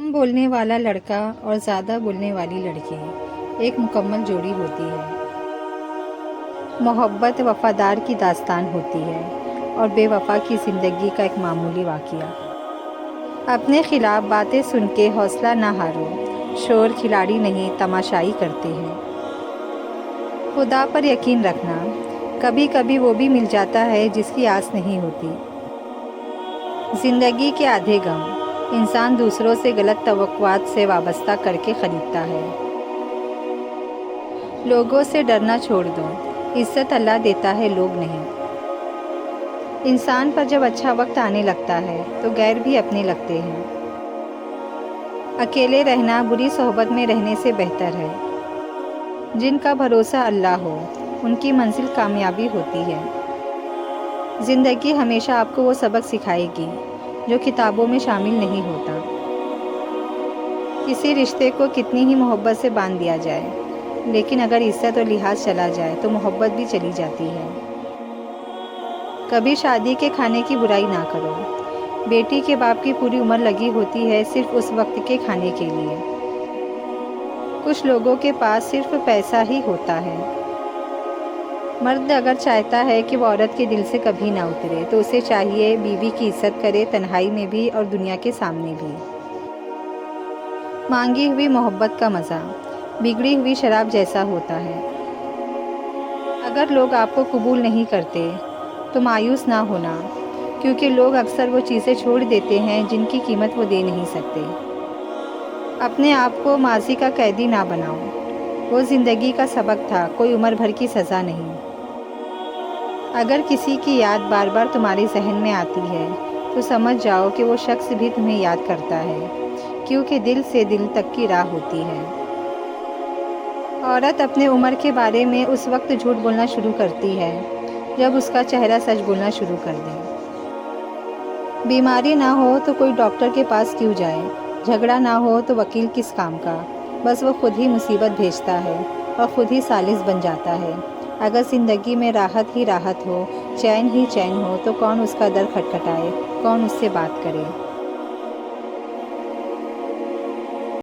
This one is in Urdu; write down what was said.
کم بولنے والا لڑکا اور زیادہ بولنے والی لڑکی ایک مکمل جوڑی ہوتی ہے۔ محبت وفادار کی داستان ہوتی ہے اور بے وفا کی زندگی کا ایک معمولی واقعہ۔ اپنے خلاف باتیں سن کے حوصلہ نہ ہارو، شور کھلاڑی نہیں تماشائی کرتے ہیں۔ خدا پر یقین رکھنا، کبھی کبھی وہ بھی مل جاتا ہے جس کی آس نہیں ہوتی۔ زندگی کے آدھے غم انسان دوسروں سے غلط توقعات سے وابستہ کر کے خریدتا ہے۔ لوگوں سے ڈرنا چھوڑ دو، عزت اللہ دیتا ہے لوگ نہیں۔ انسان پر جب اچھا وقت آنے لگتا ہے تو غیر بھی اپنے لگتے ہیں۔ اکیلے رہنا بری صحبت میں رہنے سے بہتر ہے۔ جن کا بھروسہ اللہ ہو ان کی منزل کامیابی ہوتی ہے۔ زندگی ہمیشہ آپ کو وہ سبق سکھائے گی جو کتابوں میں شامل نہیں ہوتا۔ کسی رشتے کو کتنی ہی محبت سے باندھ دیا جائے، لیکن اگر عزت اور لحاظ چلا جائے تو محبت بھی چلی جاتی ہے۔ کبھی شادی کے کھانے کی برائی نہ کرو، بیٹی کے باپ کی پوری عمر لگی ہوتی ہے صرف اس وقت کے کھانے کے لیے۔ کچھ لوگوں کے پاس صرف پیسہ ہی ہوتا ہے۔ مرد اگر چاہتا ہے کہ وہ عورت کے دل سے کبھی نہ اترے تو اسے چاہیے بیوی کی عزت کرے، تنہائی میں بھی اور دنیا کے سامنے بھی۔ مانگی ہوئی محبت کا مزہ بگڑی ہوئی شراب جیسا ہوتا ہے۔ اگر لوگ آپ کو قبول نہیں کرتے تو مایوس نہ ہونا، کیونکہ لوگ اکثر وہ چیزیں چھوڑ دیتے ہیں جن کی قیمت وہ دے نہیں سکتے۔ اپنے آپ کو ماضی کا قیدی نہ بناؤ، وہ زندگی کا سبق تھا، کوئی عمر بھر کی سزا نہیں۔ اگر کسی کی یاد بار بار تمہارے ذہن میں آتی ہے تو سمجھ جاؤ کہ وہ شخص بھی تمہیں یاد کرتا ہے، کیونکہ دل سے دل تک کی راہ ہوتی ہے۔ عورت اپنے عمر کے بارے میں اس وقت جھوٹ بولنا شروع کرتی ہے جب اس کا چہرہ سچ بولنا شروع کر دے۔ بیماری نہ ہو تو کوئی ڈاکٹر کے پاس کیوں جائے، جھگڑا نہ ہو تو وکیل کس کام کا، بس وہ خود ہی مصیبت بھیجتا ہے اور خود ہی سالس بن جاتا ہے۔ اگر زندگی میں راحت ہی راحت ہو، چین ہی چین ہو تو کون اس کا در کھٹکھٹائے، کون اس سے بات کرے۔